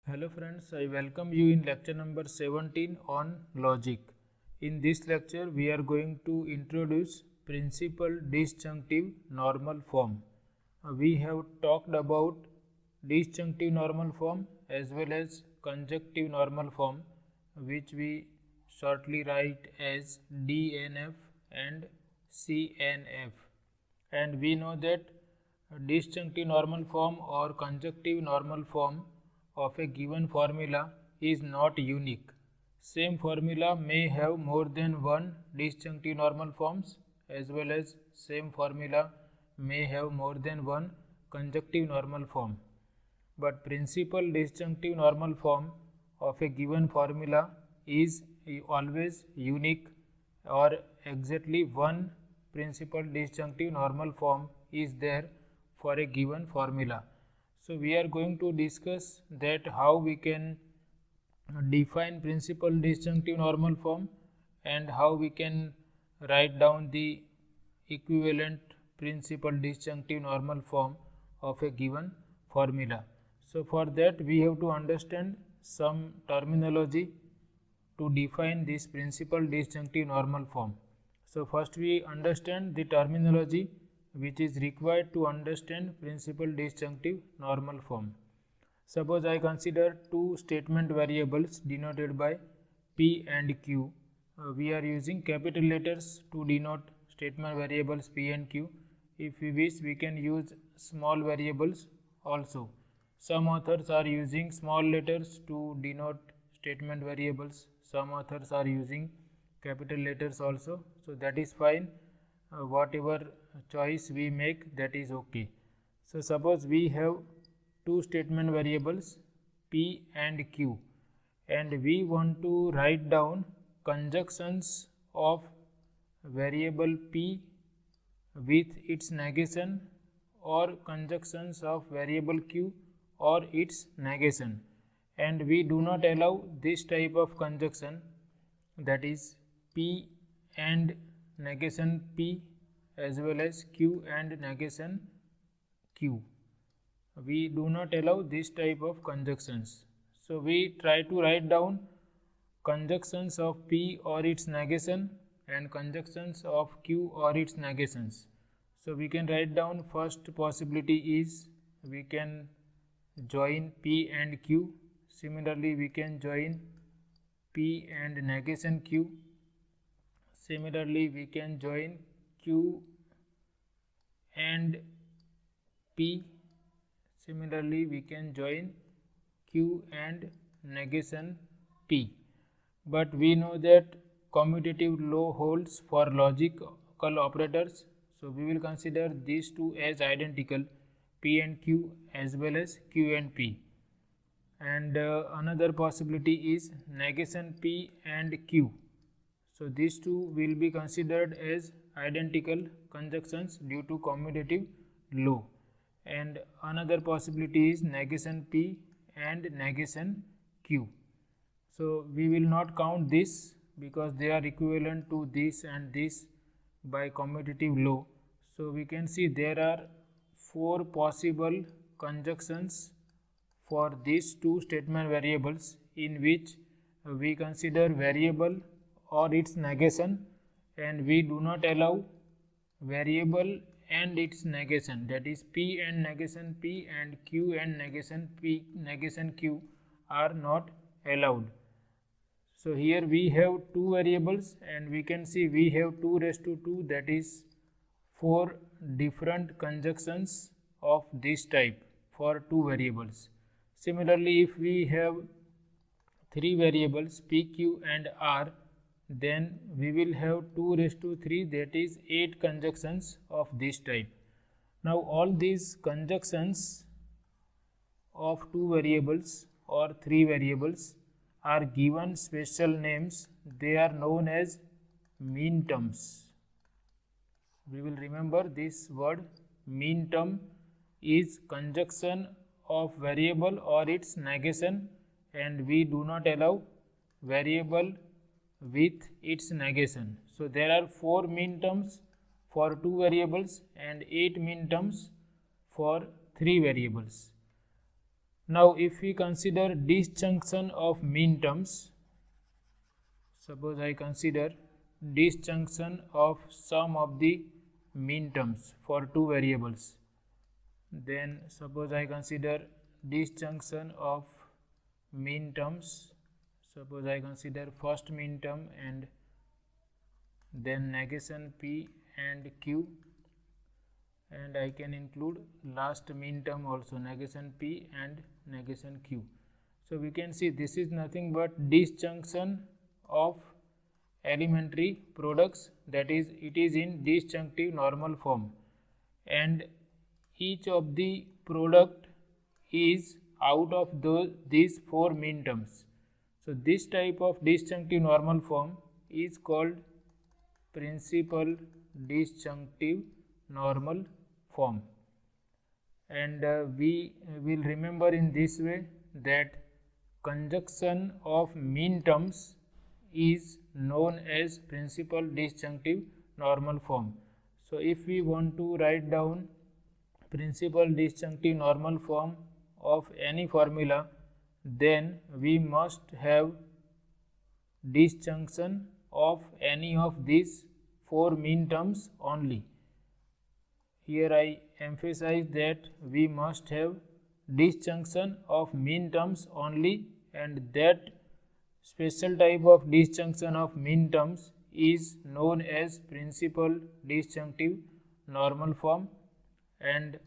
Hello friends, I welcome you in lecture number 17 on logic. In this lecture, we are going to introduce principal disjunctive normal form. We have talked about disjunctive normal form as well as conjunctive normal form, which we shortly write as dnf and cnf. And we know that disjunctive normal form or conjunctive normal form of a given formula is not unique. Same formula may have more than one disjunctive normal forms as well as same formula may have more than one conjunctive normal form. But principal disjunctive normal form of a given formula is always unique, or exactly one principal disjunctive normal form is there for a given formula. So we are going to discuss that how we can define principal disjunctive normal form and how we can write down the equivalent principal disjunctive normal form of a given formula. So for that we have to understand some terminology to define this principal disjunctive normal form. So first we understand the terminology which is required to understand principal disjunctive normal form. Suppose I consider two statement variables denoted by P and Q. We are using capital letters to denote statement variables P and Q. If we wish, we can use small variables also. Some authors are using small letters to denote statement variables. Some authors are using capital letters also. So that is fine. Whatever choice we make, that is okay. So suppose we have two statement variables P and Q, and we want to write down conjunctions of variable P with its negation or conjunctions of variable Q or its negation, and we do not allow this type of conjunction, that is P and negation P as well as Q and negation Q. We do not allow this type of conjunctions. So we try to write down conjunctions of P or its negation and conjunctions of Q or its negations. So we can write down, first possibility is we can join P and Q. Similarly, we can join P and negation Q. Similarly, we can join Q and P. Similarly, we can join Q and negation P. But we know that commutative law holds for logical operators. So we will consider these two as identical, P and Q as well as Q and P. And another possibility is negation P and Q. So these two will be considered as identical conjunctions due to commutative law. And another possibility is negation P and negation Q. So we will not count this because they are equivalent to this and this by commutative law. So we can see there are four possible conjunctions for these two statement variables, in which we consider variable or its negation, and we do not allow variable and its negation, that is P and negation P and Q and negation P negation Q are not allowed. So here we have two variables and we can see we have 2 raised to 2, that is 4 different conjunctions of this type for two variables. Similarly, if we have 3 variables P, Q and R, then we will have 2 raised to 3, that is 8 conjunctions of this type. Now all these conjunctions of 2 variables or 3 variables are given special names. They are known as mean terms. We will remember this word. Mean term is conjunction of variable or its negation, and we do not allow variable with its negation. So there are 4 mean terms for 2 variables and 8 mean terms for 3 variables. Now if we consider disjunction of mean terms, suppose I consider disjunction of sum of the mean terms for two variables, then suppose I consider disjunction of mean terms, suppose I consider first mean term and then negation p and q, and I can include last mean term also, negation p and negation q. So we can see this is nothing but disjunction of elementary products, that is it is in disjunctive normal form, and each of the product is out of these four mean terms. So this type of disjunctive normal form is called principal disjunctive normal form, and we will remember in this way that conjunction of mean terms is known as principal disjunctive normal form. So if we want to write down principal disjunctive normal form of any formula, then we must have disjunction of any of these four mean terms only. Here I emphasize that we must have disjunction of mean terms only, and that special type of disjunction of mean terms is known as principal disjunctive normal form, and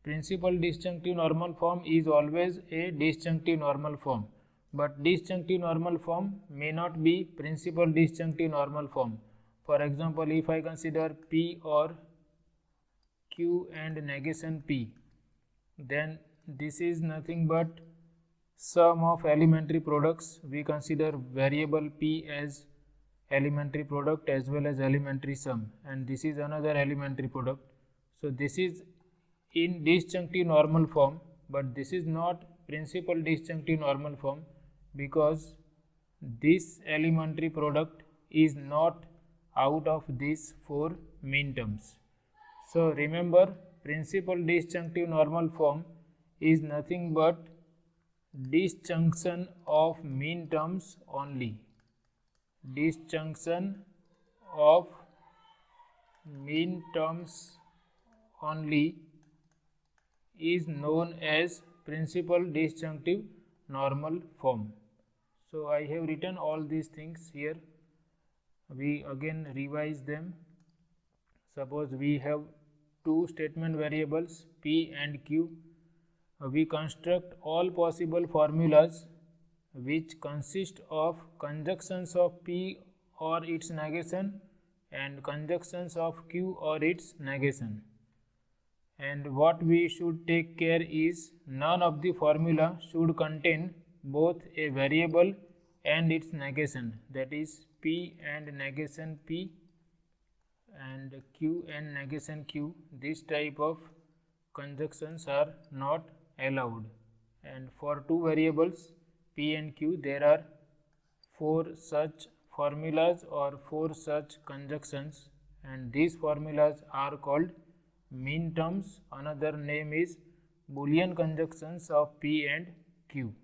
principal disjunctive normal form is always a disjunctive normal form, but disjunctive normal form may not be principal disjunctive normal form. For example, if I consider p or q and negation p, then this is nothing but sum of elementary products. We consider variable p as elementary product as well as elementary sum, and this is another elementary product. So this is in disjunctive normal form, but this is not principal disjunctive normal form because this elementary product is not out of these four mean terms. So remember, principal disjunctive normal form is nothing but disjunction of mean terms only. Disjunction of mean terms only is known as principal disjunctive normal form. So I have written all these things here. We again revise them. Suppose we have two statement variables p and q. We construct all possible formulas which consist of conjunctions of p or its negation and conjunctions of q or its negation. And what we should take care is none of the formula should contain both a variable and its negation, that is p and negation p and q and negation q. This type of conjunctions are not allowed, and for two variables p and q there are four such formulas or four such conjunctions, and these formulas are called mean terms. Another name is Boolean conjunctions of p and q.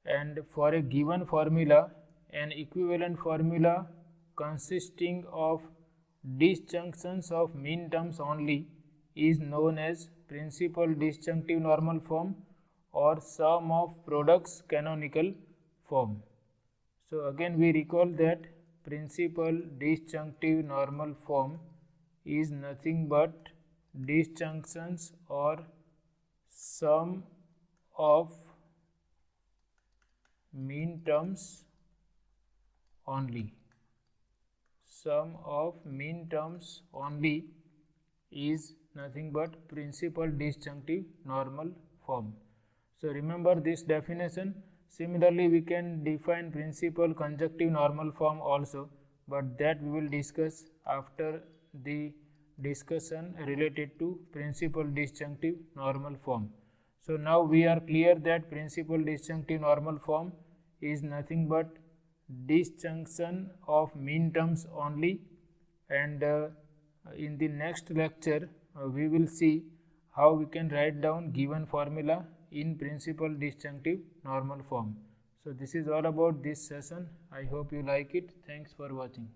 And for a given formula, an equivalent formula consisting of disjunctions of mean terms only is known as principal disjunctive normal form or sum of products canonical form. So again we recall that principal disjunctive normal form is nothing but disjunctions or sum of mean terms only. Sum of mean terms only is nothing but principal disjunctive normal form. So remember this definition. Similarly, we can define principal conjunctive normal form also, but that we will discuss after the discussion related to principal disjunctive normal form. So now we are clear that principal disjunctive normal form is nothing but disjunction of mean terms only, and in the next lecture we will see how we can write down given formula in principal disjunctive normal form. So this is all about this session. I hope you like it. Thanks for watching.